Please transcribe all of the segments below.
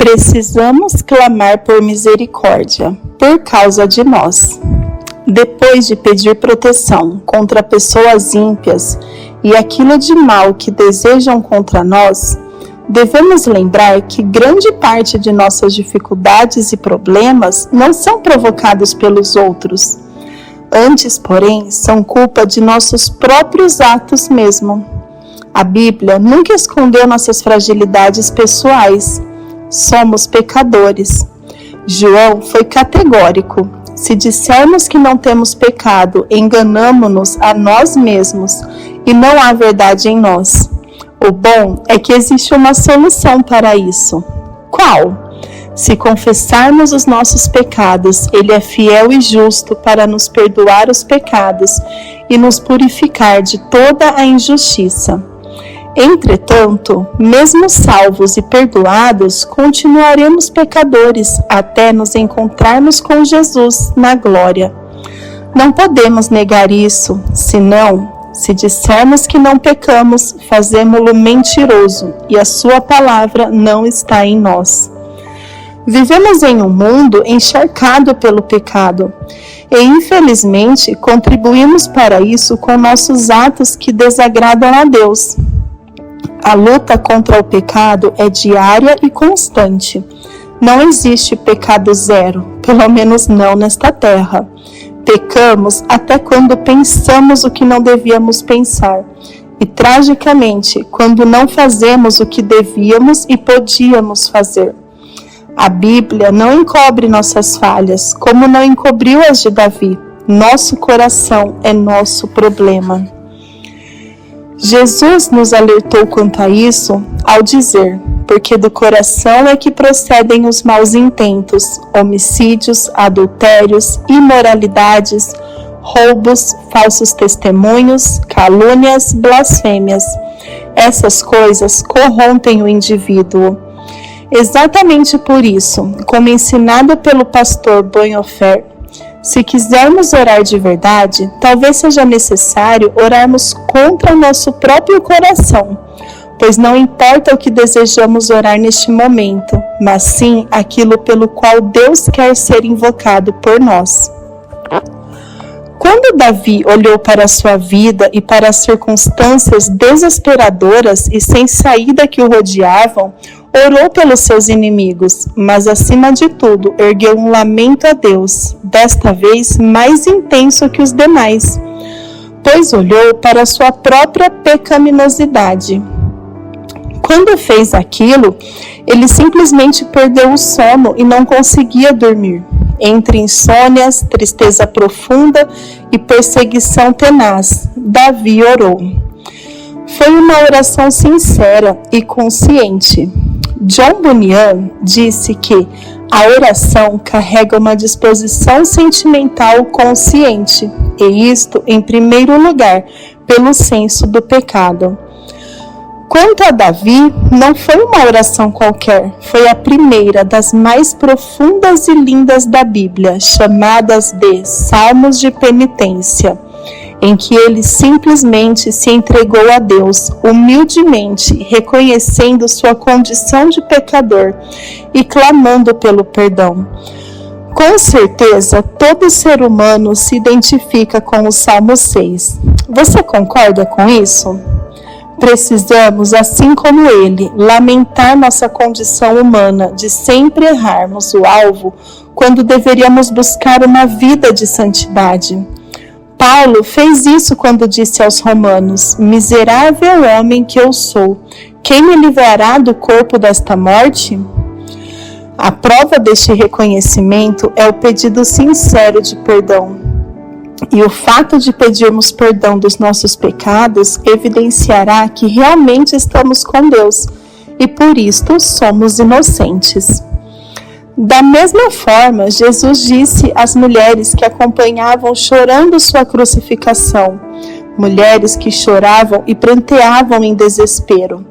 Precisamos clamar por misericórdia, por causa de nós. Depois de pedir proteção contra pessoas ímpias e aquilo de mal que desejam contra nós, devemos lembrar que grande parte de nossas dificuldades e problemas não são provocados pelos outros. Antes, porém, são culpa de nossos próprios atos mesmo. A Bíblia nunca escondeu nossas fragilidades pessoais. Somos pecadores. João foi categórico. Se dissermos que não temos pecado, enganamo-nos a nós mesmos e não há verdade em nós. O bom é que existe uma solução para isso. Qual? Se confessarmos os nossos pecados, Ele é fiel e justo para nos perdoar os pecados e nos purificar de toda a injustiça. Entretanto, mesmo salvos e perdoados, continuaremos pecadores até nos encontrarmos com Jesus na glória. Não podemos negar isso, senão, se dissermos que não pecamos, fazemo-lo mentiroso e a sua palavra não está em nós. Vivemos em um mundo encharcado pelo pecado e, infelizmente, contribuímos para isso com nossos atos que desagradam a Deus. A luta contra o pecado é diária e constante. Não existe pecado zero, pelo menos não nesta terra. Pecamos até quando pensamos o que não devíamos pensar. E, tragicamente, quando não fazemos o que devíamos e podíamos fazer. A Bíblia não encobre nossas falhas, como não encobriu as de Davi. Nosso coração é nosso problema. Jesus nos alertou quanto a isso ao dizer: porque do coração é que procedem os maus intentos, homicídios, adultérios, imoralidades, roubos, falsos testemunhos, calúnias, blasfêmias. Essas coisas corrompem o indivíduo. Exatamente por isso, como ensinado pelo pastor Bonhoeffer, se quisermos orar de verdade, talvez seja necessário orarmos contra o nosso próprio coração, pois não importa o que desejamos orar neste momento, mas sim aquilo pelo qual Deus quer ser invocado por nós. Quando Davi olhou para a sua vida e para as circunstâncias desesperadoras e sem saída que o rodeavam, orou pelos seus inimigos, mas acima de tudo ergueu um lamento a Deus, desta vez mais intenso que os demais, pois olhou para a sua própria pecaminosidade. Quando fez aquilo, ele simplesmente perdeu o sono e não conseguia dormir. Entre insônias, tristeza profunda e perseguição tenaz, Davi orou. Foi uma oração sincera e consciente. John Bunyan disse que a oração carrega uma disposição sentimental consciente, e isto, em primeiro lugar, pelo senso do pecado. Quanto a Davi, não foi uma oração qualquer, foi a primeira das mais profundas e lindas da Bíblia, chamadas de Salmos de Penitência, em que ele simplesmente se entregou a Deus, humildemente, reconhecendo sua condição de pecador e clamando pelo perdão. Com certeza, todo ser humano se identifica com o Salmo 6. Você concorda com isso? Precisamos, assim como ele, lamentar nossa condição humana de sempre errarmos o alvo quando deveríamos buscar uma vida de santidade. Paulo fez isso quando disse aos romanos: miserável homem que eu sou, quem me livrará do corpo desta morte? A prova deste reconhecimento é o pedido sincero de perdão. E o fato de pedirmos perdão dos nossos pecados evidenciará que realmente estamos com Deus e por isto somos inocentes. Da mesma forma, Jesus disse às mulheres que acompanhavam chorando sua crucificação, mulheres que choravam e pranteavam em desespero.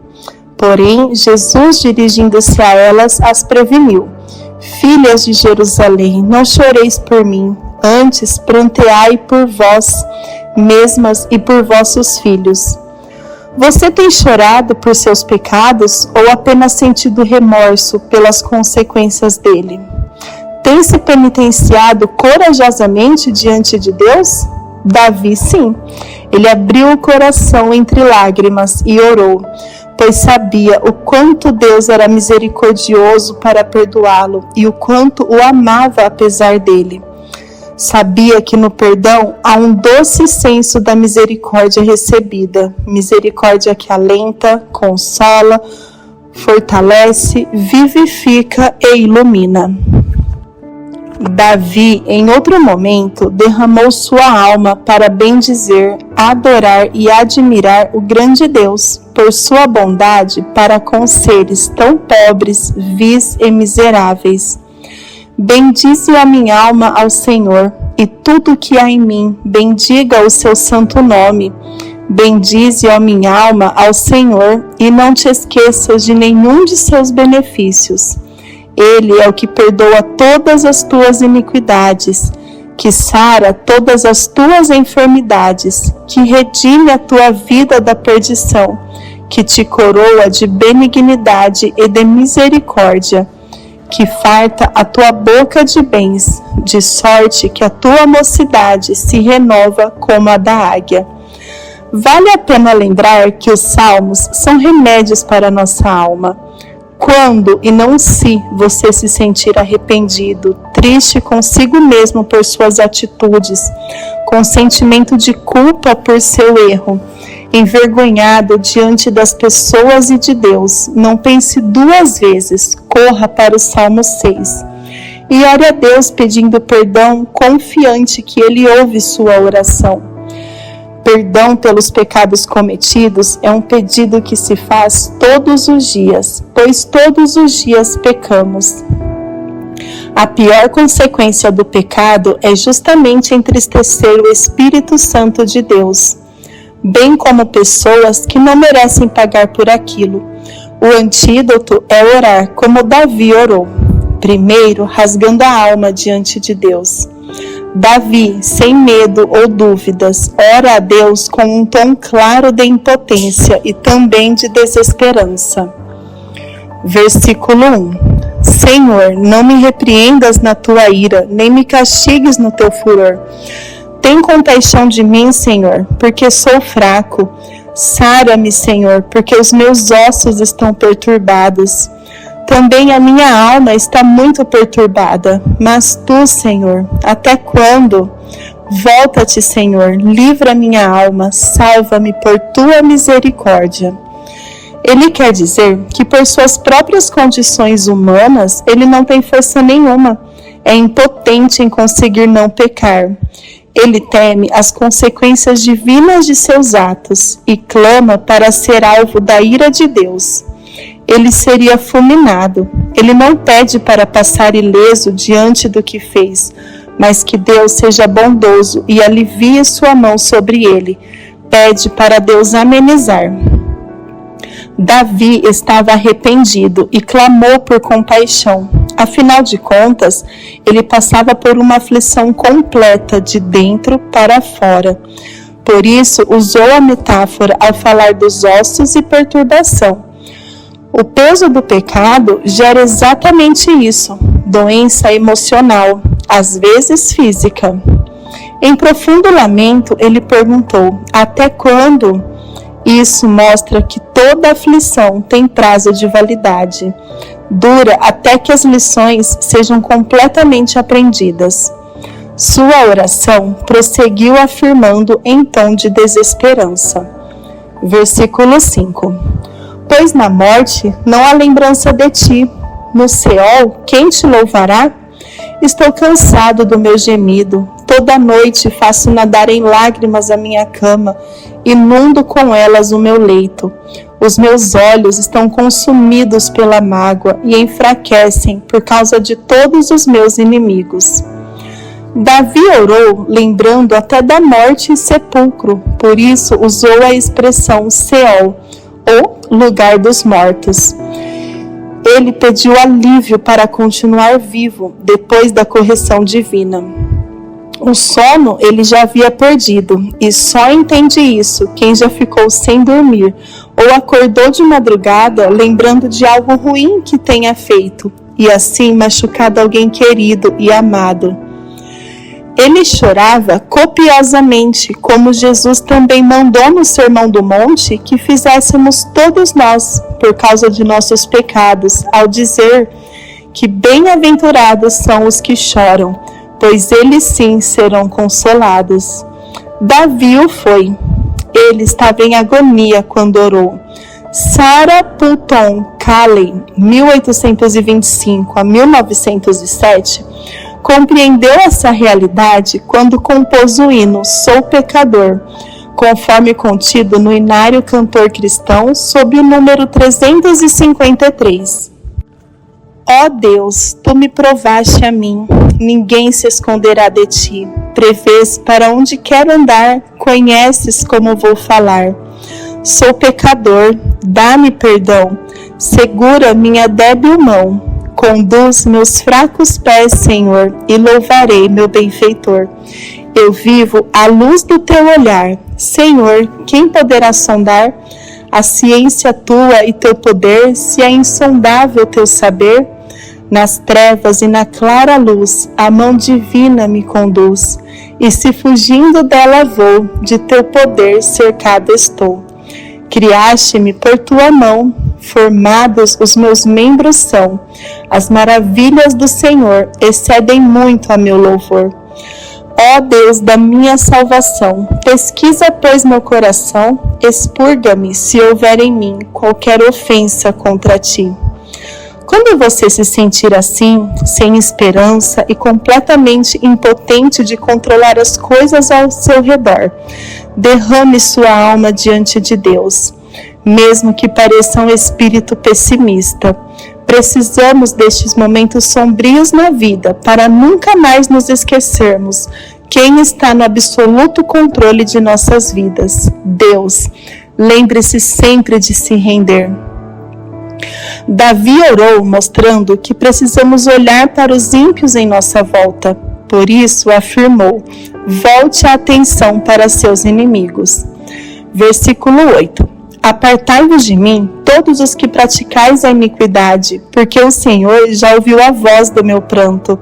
Porém, Jesus, dirigindo-se a elas, as preveniu: filhas de Jerusalém, não choreis por mim, antes pranteai por vós mesmas e por vossos filhos. Você tem chorado por seus pecados ou apenas sentido remorso pelas consequências dele? Tem se penitenciado corajosamente diante de Deus? Davi, sim. Ele abriu o coração entre lágrimas e orou, pois sabia o quanto Deus era misericordioso para perdoá-lo e o quanto o amava apesar dele. Sabia que no perdão há um doce senso da misericórdia recebida, misericórdia que alenta, consola, fortalece, vivifica e ilumina. Davi, em outro momento, derramou sua alma para bendizer, adorar e admirar o grande Deus por sua bondade para com seres tão pobres, vis e miseráveis. Bendize a minha alma ao Senhor, e tudo que há em mim, bendiga o seu santo nome. Bendize a minha alma ao Senhor, e não te esqueças de nenhum de seus benefícios. Ele é o que perdoa todas as tuas iniquidades, que sara todas as tuas enfermidades, que redime a tua vida da perdição, que te coroa de benignidade e de misericórdia, que farta a tua boca de bens, de sorte que a tua mocidade se renova como a da águia. Vale a pena lembrar que os salmos são remédios para a nossa alma. Quando e não se você se sentir arrependido, triste consigo mesmo por suas atitudes, com sentimento de culpa por seu erro, envergonhado diante das pessoas e de Deus, não pense duas vezes, corra para o Salmo 6 e ore a Deus pedindo perdão, confiante que Ele ouve sua oração. Perdão pelos pecados cometidos é um pedido que se faz todos os dias, pois todos os dias pecamos. A pior consequência do pecado é justamente entristecer o Espírito Santo de Deus, bem como pessoas que não merecem pagar por aquilo. O antídoto é orar como Davi orou, primeiro rasgando a alma diante de Deus. Davi, sem medo ou dúvidas, ora a Deus com um tom claro de impotência e também de desesperança. Versículo 1. Senhor, não me repreendas na tua ira, nem me castigues no teu furor. Tem compaixão de mim, Senhor, porque sou fraco. Sara-me, Senhor, porque os meus ossos estão perturbados. Também a minha alma está muito perturbada. Mas tu, Senhor, até quando? Volta-te, Senhor, livra minha alma, salva-me por tua misericórdia. Ele quer dizer que por suas próprias condições humanas, ele não tem força nenhuma. É impotente em conseguir não pecar. Ele teme as consequências divinas de seus atos e clama para ser alvo da ira de Deus. Ele seria fulminado. Ele não pede para passar ileso diante do que fez, mas que Deus seja bondoso e alivie sua mão sobre ele. Pede para Deus amenizar. Davi estava arrependido e clamou por compaixão. Afinal de contas, ele passava por uma aflição completa de dentro para fora. Por isso, usou a metáfora ao falar dos ossos e perturbação. O peso do pecado gera exatamente isso, doença emocional, às vezes física. Em profundo lamento, ele perguntou: até quando? Isso mostra que toda aflição tem prazo de validade. Dura até que as lições sejam completamente aprendidas. Sua oração prosseguiu afirmando em tom de desesperança. Versículo 5. Pois na morte não há lembrança de ti. No Seol, quem te louvará? Estou cansado do meu gemido. Toda noite faço nadar em lágrimas a minha cama, inundo com elas o meu leito. Os meus olhos estão consumidos pela mágoa e enfraquecem por causa de todos os meus inimigos. Davi orou lembrando até da morte e sepulcro, por isso usou a expressão Seol, ou lugar dos mortos. Ele pediu alívio para continuar vivo depois da correção divina. O sono ele já havia perdido, e só entende isso quem já ficou sem dormir ou acordou de madrugada lembrando de algo ruim que tenha feito e assim machucado alguém querido e amado. Ele chorava copiosamente, como Jesus também mandou no Sermão do Monte que fizéssemos todos nós por causa de nossos pecados, ao dizer que bem-aventurados são os que choram, pois eles sim serão consolados. Davi o foi. Ele estava em agonia quando orou. Sarah Pulton Calley, 1825 a 1907, compreendeu essa realidade quando compôs o hino Sou Pecador, conforme contido no Inário Cantor Cristão, sob o número 353. Ó Deus, tu me provaste a mim, ninguém se esconderá de ti. Prevês para onde quero andar, conheces como vou falar. Sou pecador, dá-me perdão, segura minha débil mão. Conduz meus fracos pés, Senhor, e louvarei meu benfeitor. Eu vivo à luz do teu olhar. Senhor, quem poderá sondar? A ciência tua e teu poder, se é insondável teu saber? Nas trevas e na clara luz, a mão divina me conduz. E se fugindo dela vou, de teu poder cercado estou. Criaste-me por tua mão, formados os meus membros são. As maravilhas do Senhor excedem muito a meu louvor. Ó Deus da minha salvação, pesquisa, pois, meu coração, expurga-me se houver em mim qualquer ofensa contra ti. Quando você se sentir assim, sem esperança e completamente impotente de controlar as coisas ao seu redor, derrame sua alma diante de Deus, mesmo que pareça um espírito pessimista. Precisamos destes momentos sombrios na vida para nunca mais nos esquecermos quem está no absoluto controle de nossas vidas, Deus. Lembre-se sempre de se render. Davi orou mostrando que precisamos olhar para os ímpios em nossa volta. Por isso afirmou: volte a atenção para seus inimigos. Versículo 8. Apartai-vos de mim, todos os que praticais a iniquidade, porque o Senhor já ouviu a voz do meu pranto.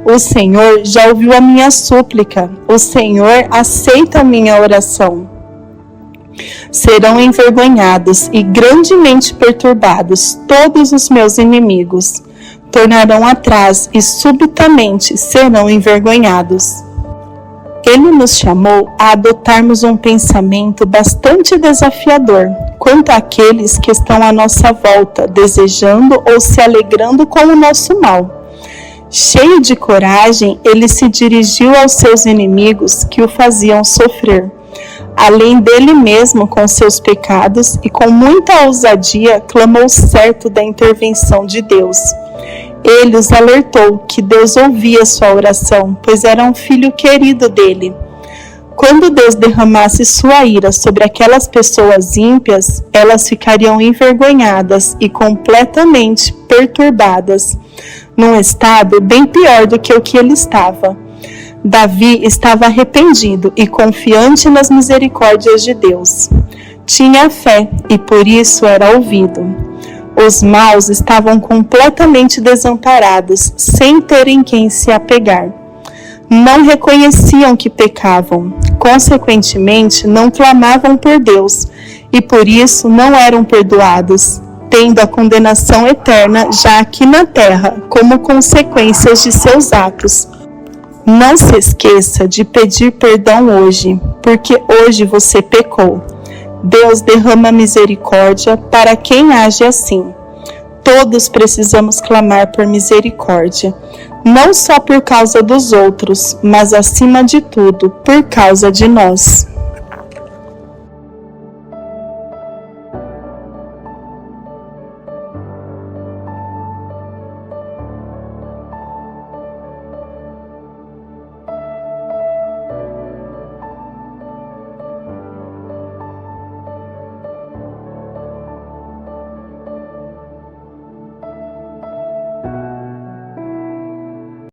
O Senhor já ouviu a minha súplica. O Senhor aceita a minha oração. Serão envergonhados e grandemente perturbados todos os meus inimigos. Tornarão atrás e subitamente serão envergonhados. Ele nos chamou a adotarmos um pensamento bastante desafiador quanto àqueles que estão à nossa volta, desejando ou se alegrando com o nosso mal. Cheio de coragem, ele se dirigiu aos seus inimigos que o faziam sofrer. Além dele mesmo com seus pecados e com muita ousadia clamou certo da intervenção de Deus. Ele os alertou que Deus ouvia sua oração, pois era um filho querido dele. Quando Deus derramasse sua ira sobre aquelas pessoas ímpias, elas ficariam envergonhadas e completamente perturbadas, num estado bem pior do que o que ele estava. Davi estava arrependido e confiante nas misericórdias de Deus. Tinha fé e por isso era ouvido. Os maus estavam completamente desamparados, sem terem quem se apegar. Não reconheciam que pecavam, consequentemente não clamavam por Deus e por isso não eram perdoados, tendo a condenação eterna já aqui na terra como consequências de seus atos. Não se esqueça de pedir perdão hoje, porque hoje você pecou. Deus derrama misericórdia para quem age assim. Todos precisamos clamar por misericórdia, não só por causa dos outros, mas acima de tudo, por causa de nós.